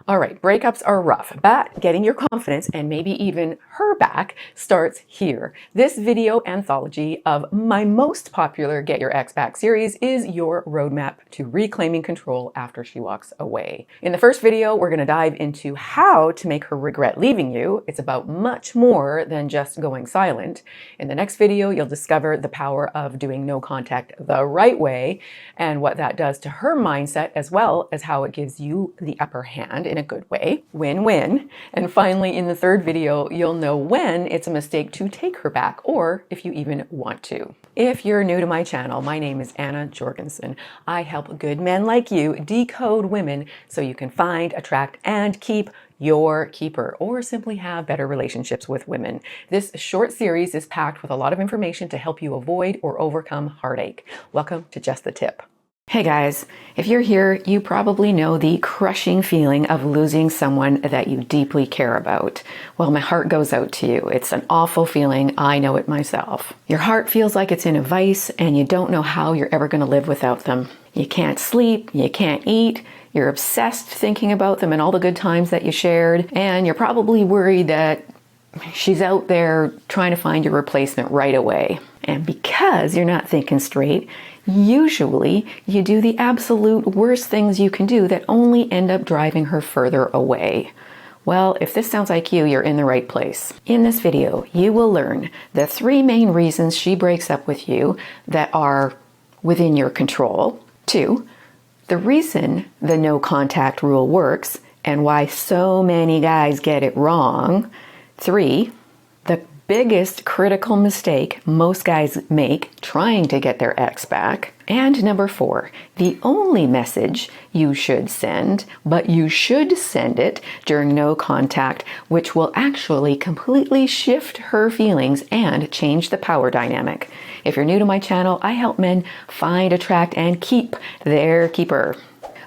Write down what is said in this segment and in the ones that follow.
All right, breakups are rough, but getting your confidence and maybe even her back starts here. This video anthology of my most popular Get Your Ex Back series is your roadmap to reclaiming control after she walks away. In the first video, we're going to dive into how to make her regret leaving you. It's about much more than just going silent. In the next video, you'll discover the power of doing no contact the right way and what that does to her mindset, as well as how it gives you the upper hand in a good way. Win-win. And finally, in the third video, you'll know when it's a mistake to take her back, or if you even want to. If you're new to my channel, my name is Anna Jorgensen. I help good men like you decode women so you can find, attract, and keep your keeper, or simply have better relationships with women. This short series is packed with a lot of information to help you avoid or overcome heartache. Welcome to Just the Tip. Hey guys, if you're here, you probably know the crushing feeling of losing someone that you deeply care about. Well, my heart goes out to you. It's an awful feeling. I know it myself. Your heart feels like it's in a vice and you don't know how you're ever going to live without them. You can't sleep, you can't eat, you're obsessed thinking about them and all the good times that you shared, and you're probably worried that she's out there trying to find your replacement right away. And because you're not thinking straight, usually you do the absolute worst things you can do that only end up driving her further away. Well, if this sounds like you, you're in the right place. In this video, you will learn the 3 main reasons she breaks up with you that are within your control. 2, the reason the no contact rule works and why so many guys get it wrong. 3, the biggest critical mistake most guys make trying to get their ex back. And number 4, the only message you should send, but you should send it during no contact, which will actually completely shift her feelings and change the power dynamic. If you're new to my channel, I help men find, attract, and keep their keeper.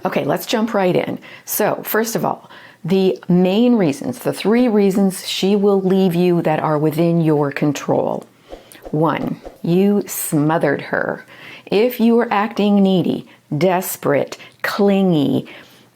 Okay, let's jump right in. So, first of all, the main reasons, the 3 reasons she will leave you that are within your control. 1, you smothered her. If you were acting needy, desperate, clingy,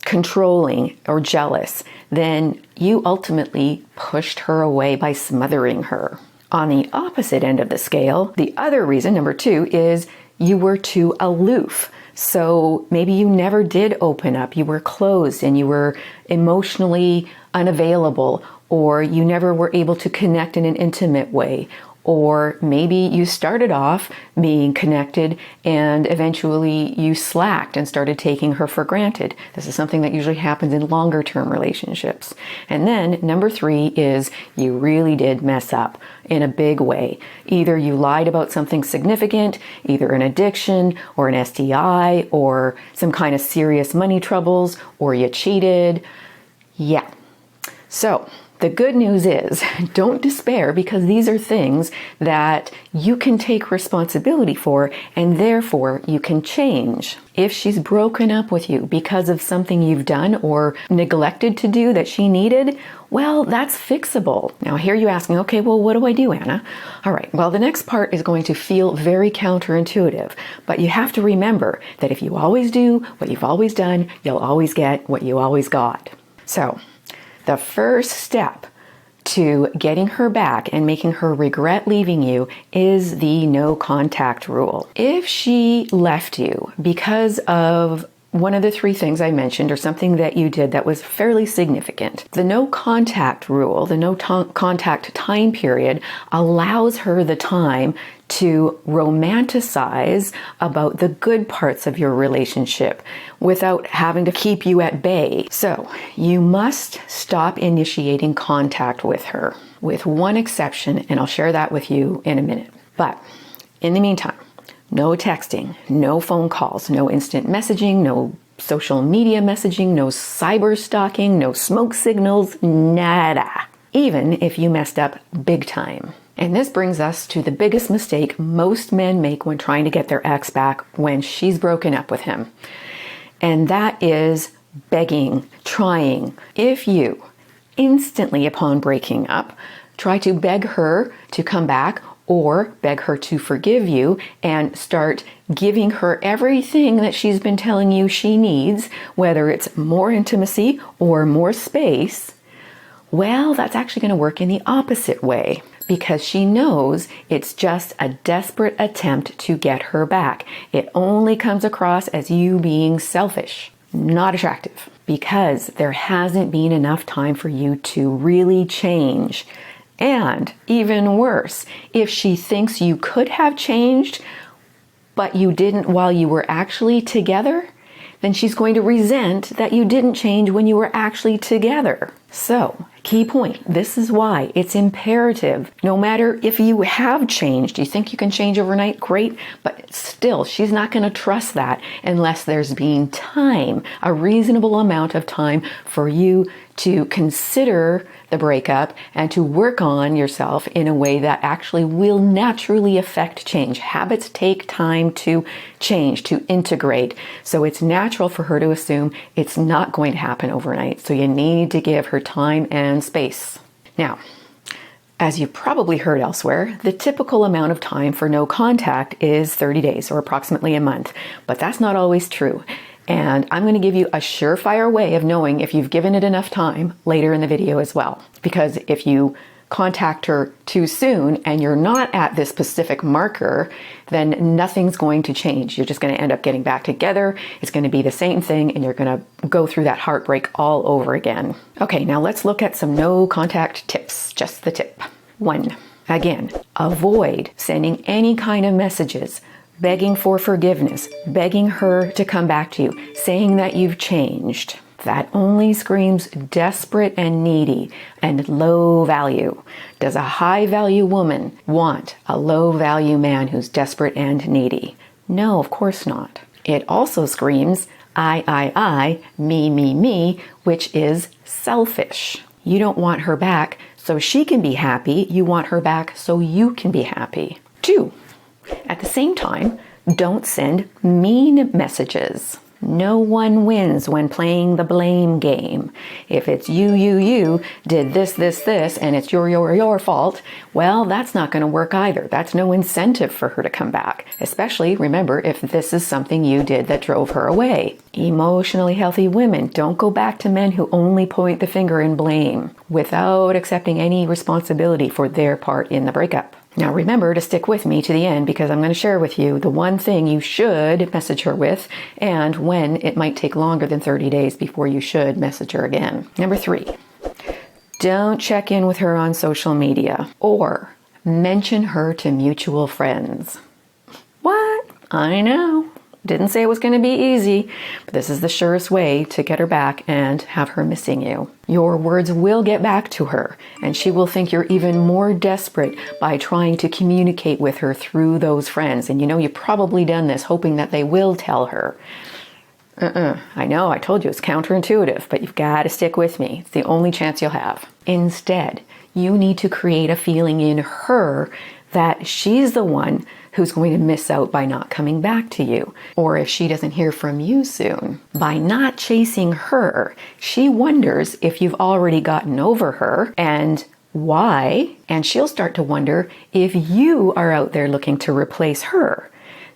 controlling, or jealous, then you ultimately pushed her away by smothering her. On the opposite end of the scale, the other reason, number 2, is you were too aloof. So maybe you never did open up, you were closed and you were emotionally unavailable, or you never were able to connect in an intimate way. Or maybe you started off being connected and eventually you slacked and started taking her for granted. This is something that usually happens in longer term relationships. And then number 3 is you really did mess up in a big way. Either you lied about something significant, either an addiction or an STI or some kind of serious money troubles, or you cheated. Yeah. So the good news is, don't despair, because these are things that you can take responsibility for and therefore you can change. If she's broken up with you because of something you've done or neglected to do that she needed, well, that's fixable. Now, here you're asking, okay, well, what do I do, Anna? All right, well, the next part is going to feel very counterintuitive, but you have to remember that if you always do what you've always done, you'll always get what you always got. So, the first step to getting her back and making her regret leaving you is the no contact rule. If she left you because of one of the 3 things I mentioned, or something that you did that was fairly significant, the no contact rule, the no contact time period, allows her the time to romanticize about the good parts of your relationship without having to keep you at bay. So you must stop initiating contact with her, with one exception, and I'll share that with you in a minute. But in the meantime, no texting, no phone calls, no instant messaging, no social media messaging, no cyber stalking, no smoke signals, nada. Even if you messed up big time. And this brings us to the biggest mistake most men make when trying to get their ex back when she's broken up with him. And that is begging, trying. If you instantly upon breaking up try to beg her to come back, or beg her to forgive you and start giving her everything that she's been telling you she needs, whether it's more intimacy or more space, well, that's actually going to work in the opposite way, because she knows it's just a desperate attempt to get her back. It only comes across as you being selfish, not attractive, because there hasn't been enough time for you to really change. And even worse, if she thinks you could have changed, but you didn't while you were actually together, then she's going to resent that you didn't change when you were actually together. So, key point, this is why it's imperative, no matter if you have changed, you think you can change overnight, great, but still, she's not going to trust that unless there's been time, a reasonable amount of time for you to consider the breakup and to work on yourself in a way that actually will naturally affect change. Habits take time to change, to integrate. So it's natural for her to assume it's not going to happen overnight. So you need to give her time and space. Now, as you've probably heard elsewhere, the typical amount of time for no contact is 30 days or approximately a month, but that's not always true. And I'm going to give you a surefire way of knowing if you've given it enough time later in the video as well. Because if you contact her too soon and you're not at this specific marker, then nothing's going to change. You're just going to end up getting back together. It's going to be the same thing and you're going to go through that heartbreak all over again. Okay, now let's look at some no contact tips. Just the tip. 1. Again, avoid sending any kind of messages begging for forgiveness, begging her to come back to you, saying that you've changed. That only screams desperate and needy and low value. Does a high value woman want a low value man who's desperate and needy? No, of course not. It also screams I, me, which is selfish. You don't want her back so she can be happy. You want her back so you can be happy. 2. At the same time, don't send mean messages. No one wins when playing the blame game. If it's you did this, and it's your fault, well, that's not going to work either. That's no incentive for her to come back. Especially, remember, if this is something you did that drove her away. Emotionally healthy women don't go back to men who only point the finger and blame without accepting any responsibility for their part in the breakup. Now remember to stick with me to the end because I'm going to share with you the one thing you should message her with and when it might take longer than 30 days before you should message her again. Number 3, don't check in with her on social media or mention her to mutual friends. What? I know. Didn't say it was going to be easy, but this is the surest way to get her back and have her missing you. Your words will get back to her, and she will think you're even more desperate by trying to communicate with her through those friends. And you know, you've probably done this hoping that they will tell her. I know, I told you it's counterintuitive, but you've got to stick with me. It's the only chance you'll have. Instead, you need to create a feeling in her that she's the one who's going to miss out by not coming back to you, or if she doesn't hear from you soon. By not chasing her, she wonders if you've already gotten over her and why, and she'll start to wonder if you are out there looking to replace her.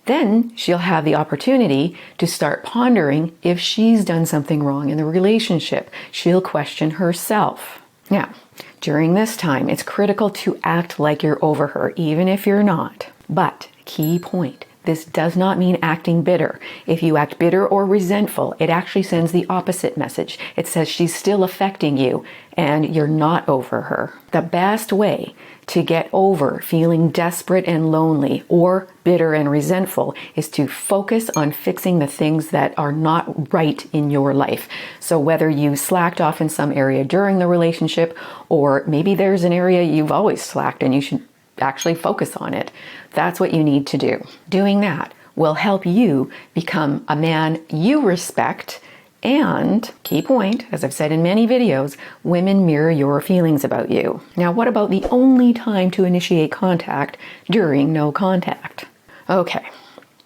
Then she'll have the opportunity to start pondering if she's done something wrong in the relationship. She'll question herself. Now, during this time, it's critical to act like you're over her, even if you're not. But, key point, this does not mean acting bitter. If you act bitter or resentful, it actually sends the opposite message. It says she's still affecting you and you're not over her. The best way to get over feeling desperate and lonely or bitter and resentful is to focus on fixing the things that are not right in your life. So whether you slacked off in some area during the relationship, or maybe there's an area you've always slacked and you should actually focus on it. That's what you need to do. Doing that will help you become a man you respect. And, key point, as I've said in many videos, women mirror your feelings about you. Now, what about the only time to initiate contact during no contact? Okay,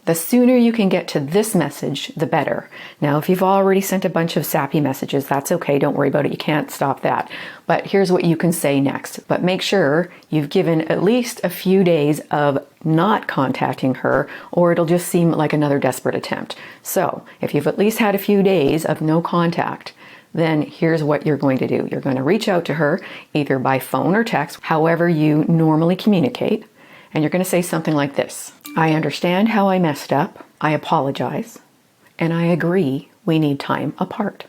The sooner you can get to this message, the better. Now, if you've already sent a bunch of sappy messages, that's okay. Don't worry about it. You can't stop that. But here's what you can say next. But make sure you've given at least a few days of not contacting her, or it'll just seem like another desperate attempt. So if you've at least had a few days of no contact, then here's what you're going to do. You're going to reach out to her either by phone or text, however you normally communicate. And you're going to say something like this. I understand how I messed up. I apologize. And I agree we need time apart.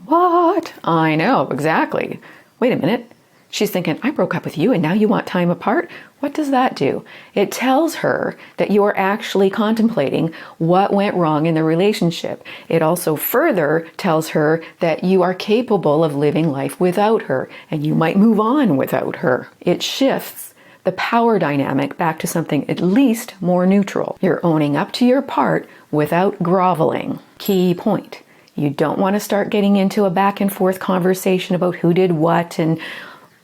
What? I know, exactly. Wait a minute. She's thinking, I broke up with you and now you want time apart? What does that do? It tells her that you are actually contemplating what went wrong in the relationship. It also further tells her that you are capable of living life without her and you might move on without her. It shifts the power dynamic back to something at least more neutral. You're owning up to your part without groveling. Key point. You don't want to start getting into a back and forth conversation about who did what and,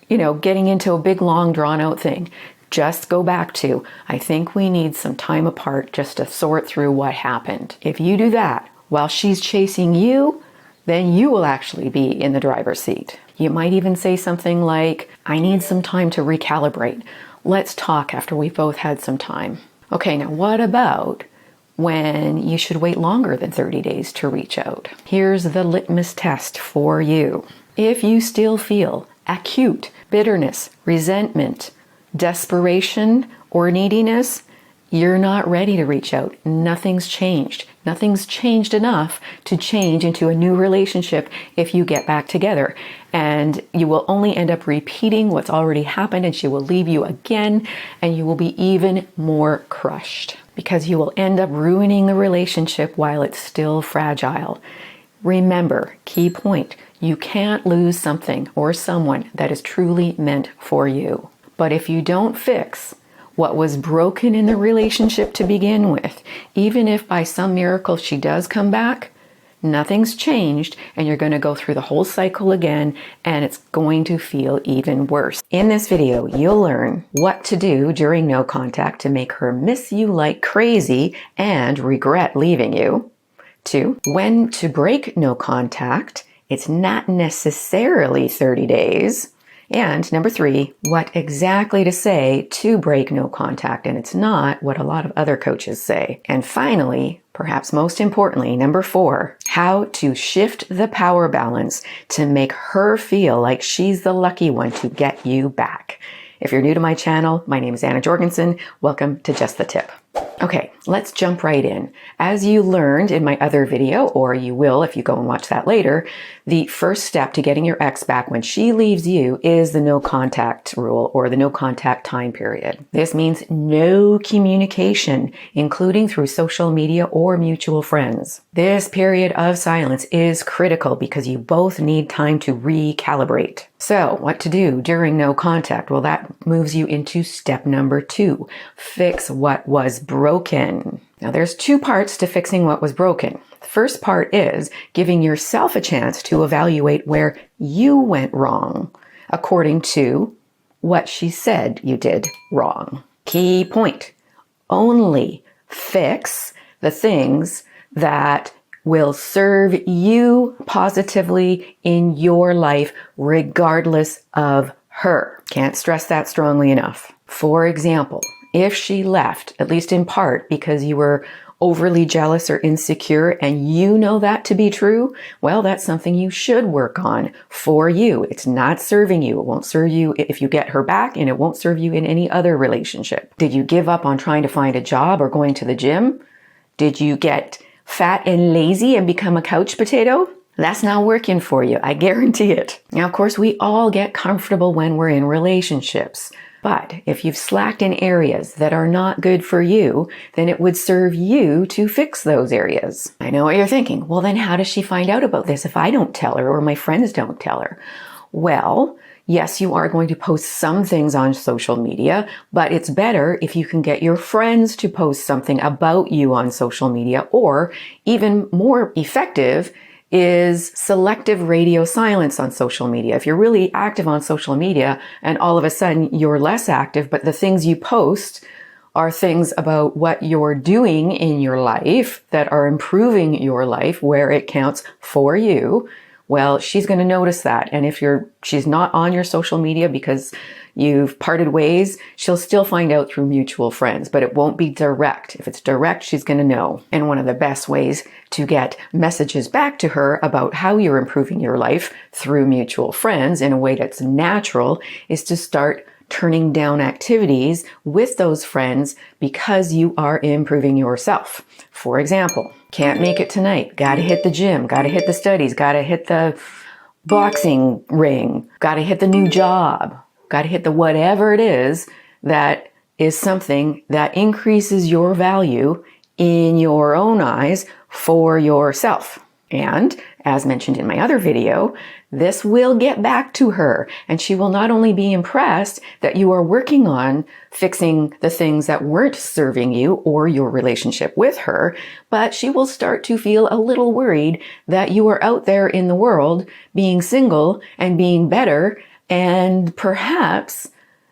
getting into a big, long, drawn-out thing. Just go back to, I think we need some time apart just to sort through what happened. If you do that while she's chasing you, then you will actually be in the driver's seat. You might even say something like, I need some time to recalibrate. Let's talk after we've both had some time. Okay, now what about when you should wait longer than 30 days to reach out? Here's the litmus test for you. If you still feel acute bitterness, resentment, desperation, or neediness, you're not ready to reach out. Nothing's changed. Nothing's changed enough to change into a new relationship if you get back together. And you will only end up repeating what's already happened, and she will leave you again, and you will be even more crushed because you will end up ruining the relationship while it's still fragile. Remember, key point, you can't lose something or someone that is truly meant for you. But if you don't fix what was broken in the relationship to begin with, even if by some miracle she does come back, nothing's changed and you're going to go through the whole cycle again and it's going to feel even worse. In this video, you'll learn what to do during no contact to make her miss you like crazy and regret leaving you. 2, when to break no contact. It's not necessarily 30 days. And number 3, what exactly to say to break no contact, and it's not what a lot of other coaches say. And finally, perhaps most importantly, number 4, how to shift the power balance to make her feel like she's the lucky one to get you back. If you're new to my channel, my name is Anna Jorgensen. Welcome to Just the Tip. Okay, let's jump right in. As you learned in my other video, or you will if you go and watch that later, the first step to getting your ex back when she leaves you is the no contact rule, or the no contact time period. This means no communication, including through social media or mutual friends. This period of silence is critical because you both need time to recalibrate. So, what to do during no contact? Well, that moves you into step number 2. Fix what was broken. Now, there's 2 parts to fixing what was broken. The first part is giving yourself a chance to evaluate where you went wrong, according to what she said you did wrong. Key point. Only fix the things that will serve you positively in your life, regardless of her. Can't stress that strongly enough. For example, if she left, at least in part, because you were overly jealous or insecure and you know that to be true, well, that's something you should work on for you. It's not serving you. It won't serve you if you get her back, and it won't serve you in any other relationship. Did you give up on trying to find a job or going to the gym? Did you get fat and lazy and become a couch potato? That's not working for you. I guarantee it. Now, of course, we all get comfortable when we're in relationships. But if you've slacked in areas that are not good for you, then it would serve you to fix those areas. I know what you're thinking. Well, then how does she find out about this if I don't tell her or my friends don't tell her? Well, yes, you are going to post some things on social media, but it's better if you can get your friends to post something about you on social media, or even more effective is selective radio silence on social media. If you're really active on social media and all of a sudden you're less active, but the things you post are things about what you're doing in your life that are improving your life where it counts for you, well, she's going to notice that. And if she's not on your social media because you've parted ways, she'll still find out through mutual friends, but it won't be direct. If it's direct, she's going to know. And one of the best ways to get messages back to her about how you're improving your life through mutual friends in a way that's natural is to start turning down activities with those friends because you are improving yourself. For example, can't make it tonight, gotta hit the gym, gotta hit the studies, gotta hit the boxing ring, gotta hit the new job, gotta hit the whatever it is that is something that increases your value in your own eyes for yourself. And as mentioned in my other video, this will get back to her, and she will not only be impressed that you are working on fixing the things that weren't serving you or your relationship with her, but she will start to feel a little worried that you are out there in the world being single and being better and perhaps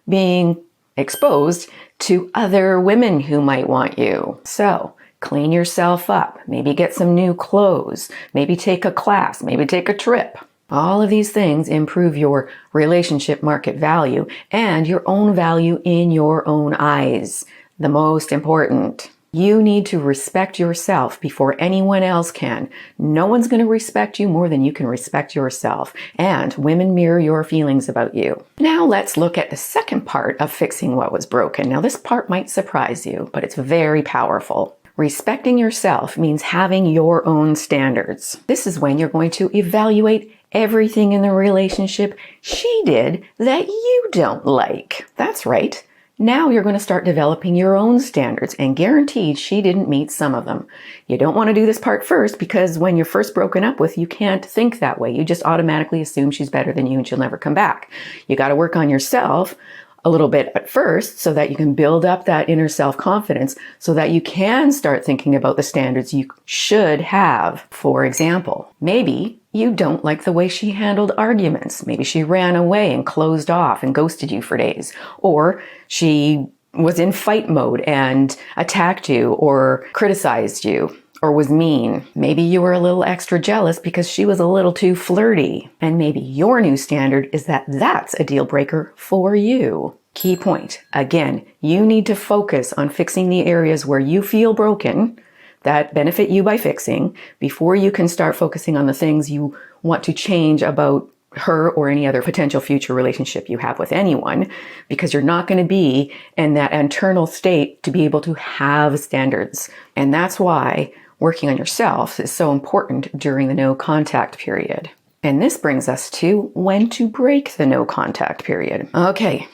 being exposed to other women who might want you. So, clean yourself up, maybe get some new clothes, maybe take a class, maybe take a trip. All of these things improve your relationship market value and your own value in your own eyes. The most important. You need to respect yourself before anyone else can. No one's going to respect you more than you can respect yourself. And women mirror your feelings about you. Now let's look at the second part of fixing what was broken. Now this part might surprise you, but it's very powerful. Respecting yourself means having your own standards. This is when you're going to evaluate everything in the relationship she did that you don't like. That's right. Now you're going to start developing your own standards, and guaranteed she didn't meet some of them. You don't want to do this part first because when you're first broken up with, you can't think that way. You just automatically assume she's better than you and she'll never come back. You got to work on yourself a little bit at first so that you can build up that inner self-confidence so that you can start thinking about the standards you should have. For example, maybe you don't like the way she handled arguments. Maybe she ran away and closed off and ghosted you for days. Or she was in fight mode and attacked you or criticized you or was mean. Maybe you were a little extra jealous because she was a little too flirty. And maybe your new standard is that that's a deal breaker for you. Key point. Again, you need to focus on fixing the areas where you feel broken that benefit you by fixing before you can start focusing on the things you want to change about her or any other potential future relationship you have with anyone, because you're not going to be in that internal state to be able to have standards. And that's why working on yourself is so important during the no contact period. And this brings us to when to break the no contact period. Okay,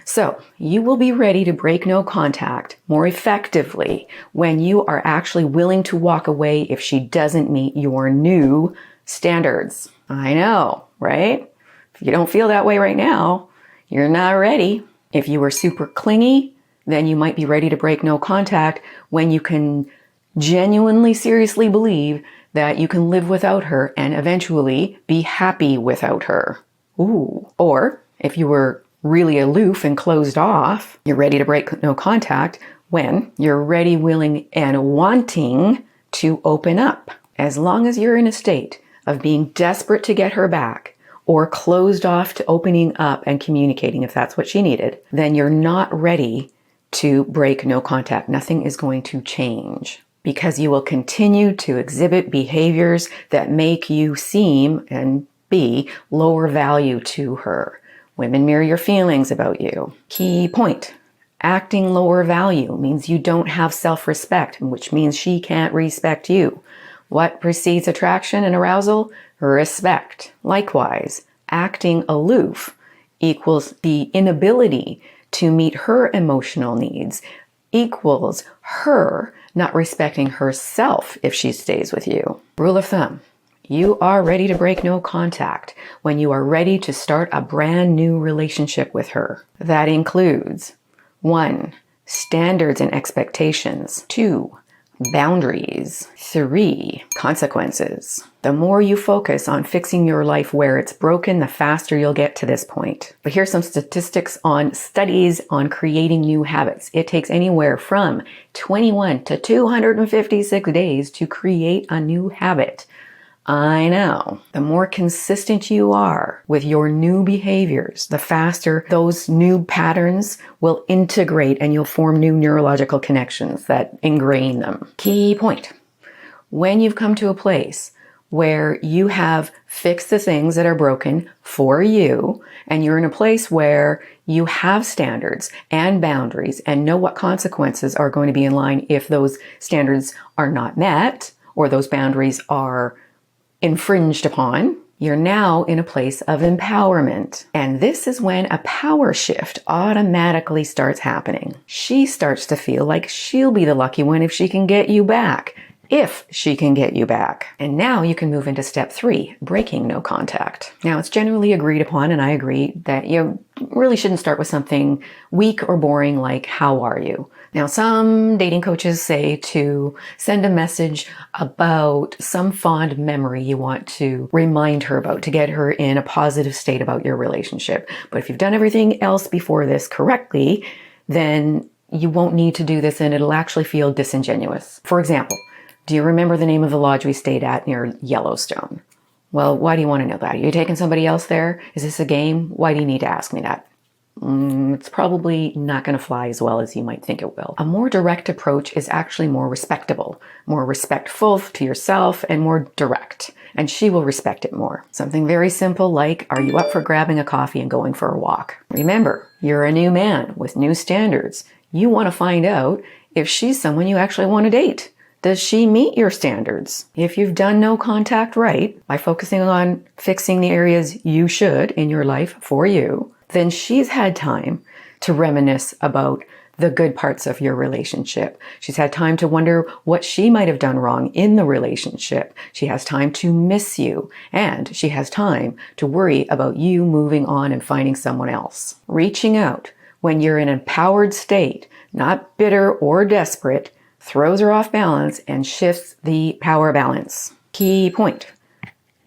so you will be ready to break no contact more effectively when you are actually willing to walk away if she doesn't meet your new standards. I know, right? If you don't feel that way right now, you're not ready. If you were super clingy, then you might be ready to break no contact when you can genuinely, seriously believe that you can live without her and eventually be happy without her. Ooh. Or if you were really aloof and closed off, you're ready to break no contact when you're ready, willing, and wanting to open up. As long as you're in a state of being desperate to get her back or closed off to opening up and communicating if that's what she needed, then you're not ready to break no contact. Nothing is going to change because you will continue to exhibit behaviors that make you seem and be lower value to her. Women mirror your feelings about you. Key point. Acting lower value means you don't have self-respect, which means she can't respect you. What precedes attraction and arousal? Respect. Likewise, acting aloof equals the inability to meet her emotional needs, equals her not respecting herself if she stays with you. Rule of thumb. You are ready to break no contact when you are ready to start a brand new relationship with her. That includes 1. Standards and expectations. 2. Boundaries. 3, consequences. The more you focus on fixing your life where it's broken, the faster you'll get to this point. But here's some statistics on studies on creating new habits. It takes anywhere from 21 to 256 days to create a new habit. I know. The more consistent you are with your new behaviors, the faster those new patterns will integrate and you'll form new neurological connections that ingrain them. Key point. When you've come to a place where you have fixed the things that are broken for you, and you're in a place where you have standards and boundaries and know what consequences are going to be in line if those standards are not met or those boundaries are infringed upon, you're now in a place of empowerment. And this is when a power shift automatically starts happening. She starts to feel like she'll be the lucky one if she can get you back. If she can get you back. And now you can move into step 3, breaking no contact. Now it's generally agreed upon, and I agree, that you really shouldn't start with something weak or boring like, how are you? Now, some dating coaches say to send a message about some fond memory you want to remind her about to get her in a positive state about your relationship. But if you've done everything else before this correctly, then you won't need to do this and it'll actually feel disingenuous. For example, do you remember the name of the lodge we stayed at near Yellowstone? Well, why do you want to know that? Are you taking somebody else there? Is this a game? Why do you need to ask me that? It's probably not going to fly as well as you might think it will. A more direct approach is actually more respectable, more respectful to yourself, and more direct. And she will respect it more. Something very simple like, are you up for grabbing a coffee and going for a walk? Remember, you're a new man with new standards. You want to find out if she's someone you actually want to date. Does she meet your standards? If you've done no contact right by focusing on fixing the areas you should in your life for you, then she's had time to reminisce about the good parts of your relationship. She's had time to wonder what she might have done wrong in the relationship. She has time to miss you, and she has time to worry about you moving on and finding someone else. Reaching out when you're in an empowered state, not bitter or desperate, throws her off balance and shifts the power balance. Key point.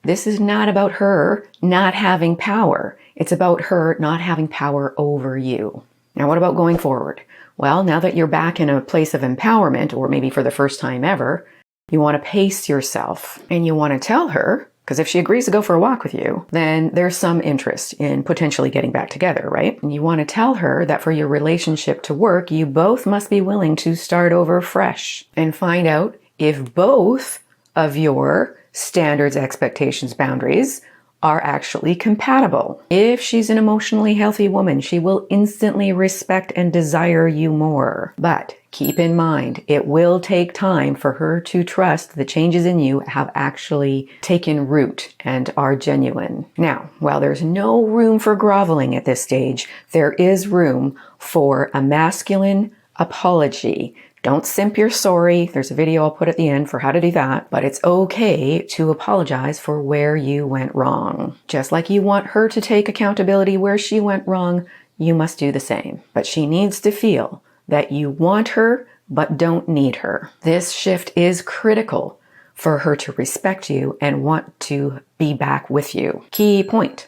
This is not about her not having power. It's about her not having power over you. Now, what about going forward? Well, now that you're back in a place of empowerment, or maybe for the first time ever, you want to pace yourself and you want to tell her, because if she agrees to go for a walk with you, then there's some interest in potentially getting back together, right? And you want to tell her that for your relationship to work, you both must be willing to start over fresh and find out if both of your standards, expectations, boundaries are actually compatible. If she's an emotionally healthy woman, she will instantly respect and desire you more. But keep in mind, it will take time for her to trust the changes in you have actually taken root and are genuine. Now, while there's no room for groveling at this stage, there is room for a masculine apology. Don't simp your sorry. There's a video I'll put at the end for how to do that. But it's okay to apologize for where you went wrong. Just like you want her to take accountability where she went wrong, you must do the same. But she needs to feel that you want her, but don't need her. This shift is critical for her to respect you and want to be back with you. Key point.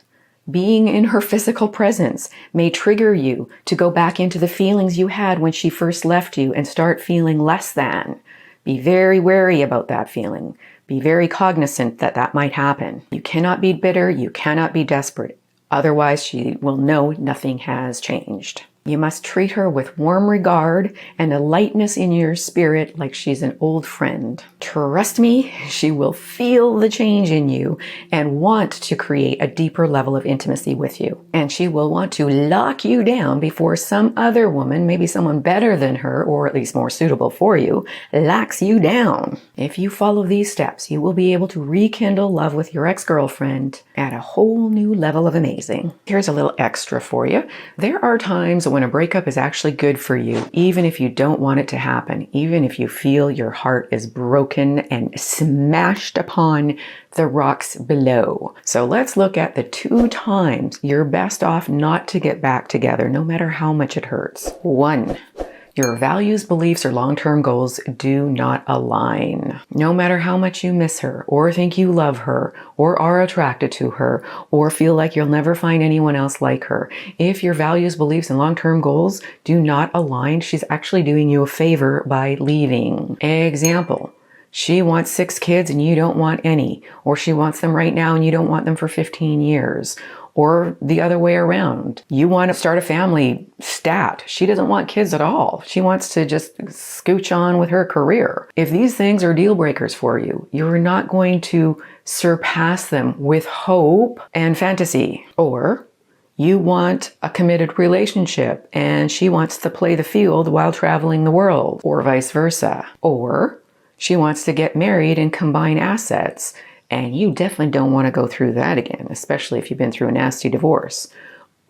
Being in her physical presence may trigger you to go back into the feelings you had when she first left you and start feeling less than. Be very wary about that feeling. Be very cognizant that that might happen. You cannot be bitter. You cannot be desperate. Otherwise, she will know nothing has changed. You must treat her with warm regard and a lightness in your spirit like she's an old friend. Trust me, she will feel the change in you and want to create a deeper level of intimacy with you. And she will want to lock you down before some other woman, maybe someone better than her, or at least more suitable for you, locks you down. If you follow these steps, you will be able to rekindle love with your ex-girlfriend at a whole new level of amazing. Here's a little extra for you. There are times when a breakup is actually good for you, even if you don't want it to happen, even if you feel your heart is broken and smashed upon the rocks below. So let's look at the 2 times you're best off not to get back together, no matter how much it hurts. 1, Your values, beliefs, or long-term goals do not align. No matter how much you miss her, or think you love her, or are attracted to her, or feel like you'll never find anyone else like her, if your values, beliefs, and long-term goals do not align, she's actually doing you a favor by leaving. Example. She wants 6 kids and you don't want any, or she wants them right now and you don't want them for 15 years, or the other way around. You want to start a family stat. She doesn't want kids at all. She wants to just scooch on with her career. If these things are deal breakers for you, you're not going to surpass them with hope and fantasy. Or you want a committed relationship and she wants to play the field while traveling the world, or vice versa. Or she wants to get married and combine assets, and you definitely don't want to go through that again, especially if you've been through a nasty divorce.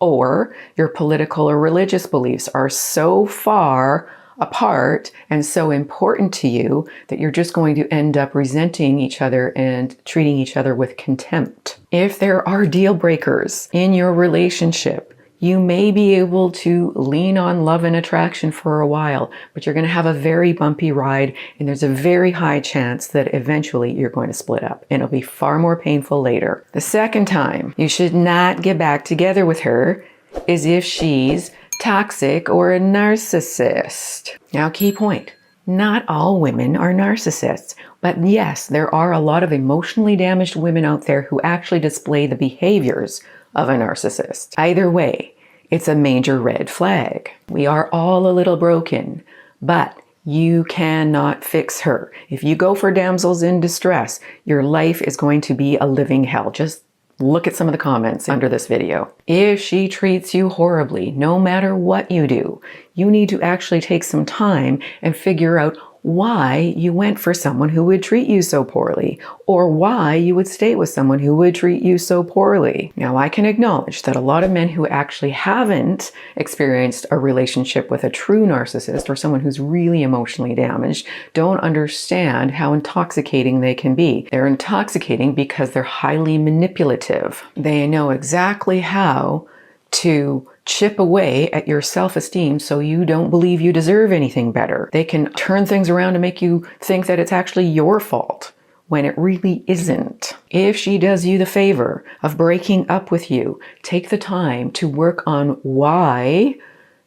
Or your political or religious beliefs are so far apart and so important to you that you're just going to end up resenting each other and treating each other with contempt. If there are deal breakers in your relationship, you may be able to lean on love and attraction for a while, but you're going to have a very bumpy ride, and there's a very high chance that eventually you're going to split up, and it'll be far more painful later. The second time you should not get back together with her is if she's toxic or a narcissist. Now, key point. Not all women are narcissists, but yes, there are a lot of emotionally damaged women out there who actually display the behaviors of a narcissist. Either way, it's a major red flag. We are all a little broken, but you cannot fix her. If you go for damsels in distress, your life is going to be a living hell. Just look at some of the comments under this video. If she treats you horribly, no matter what you do, you need to actually take some time and figure out why you went for someone who would treat you so poorly, or why you would stay with someone who would treat you so poorly. Now, I can acknowledge that a lot of men who actually haven't experienced a relationship with a true narcissist or someone who's really emotionally damaged don't understand how intoxicating they can be. They're intoxicating because they're highly manipulative. They know exactly how to chip away at your self-esteem so you don't believe you deserve anything better. They can turn things around to make you think that it's actually your fault when it really isn't. If she does you the favor of breaking up with you, take the time to work on why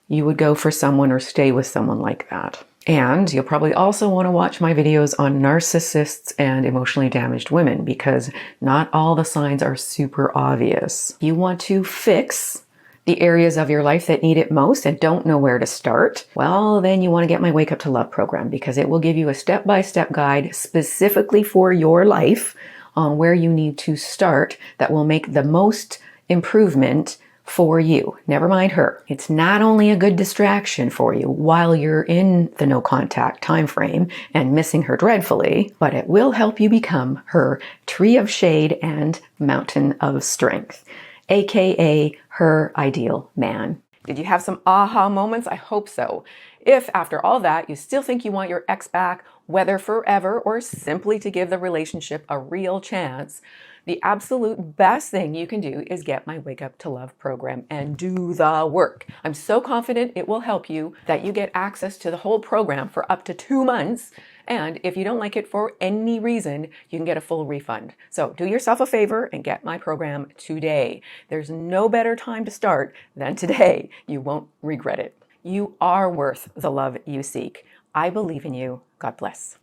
you would go for someone or stay with someone like that. And you'll probably also want to watch my videos on narcissists and emotionally damaged women, because not all the signs are super obvious. You want to fix the areas of your life that need it most and don't know where to start, well, then you want to get my Wake Up to Love program, because it will give you a step-by-step guide specifically for your life on where you need to start that will make the most improvement for you. Never mind her. It's not only a good distraction for you while you're in the no contact time frame and missing her dreadfully, but it will help you become her tree of shade and mountain of strength, aka her ideal man. Did you have some aha moments? I hope so. If after all that you still think you want your ex back, whether forever or simply to give the relationship a real chance, the absolute best thing you can do is get my Wake Up to Love program and do the work. I'm so confident it will help you that you get access to the whole program for up to 2 months. And if you don't like it for any reason, you can get a full refund. So do yourself a favor and get my program today. There's no better time to start than today. You won't regret it. You are worth the love you seek. I believe in you. God bless.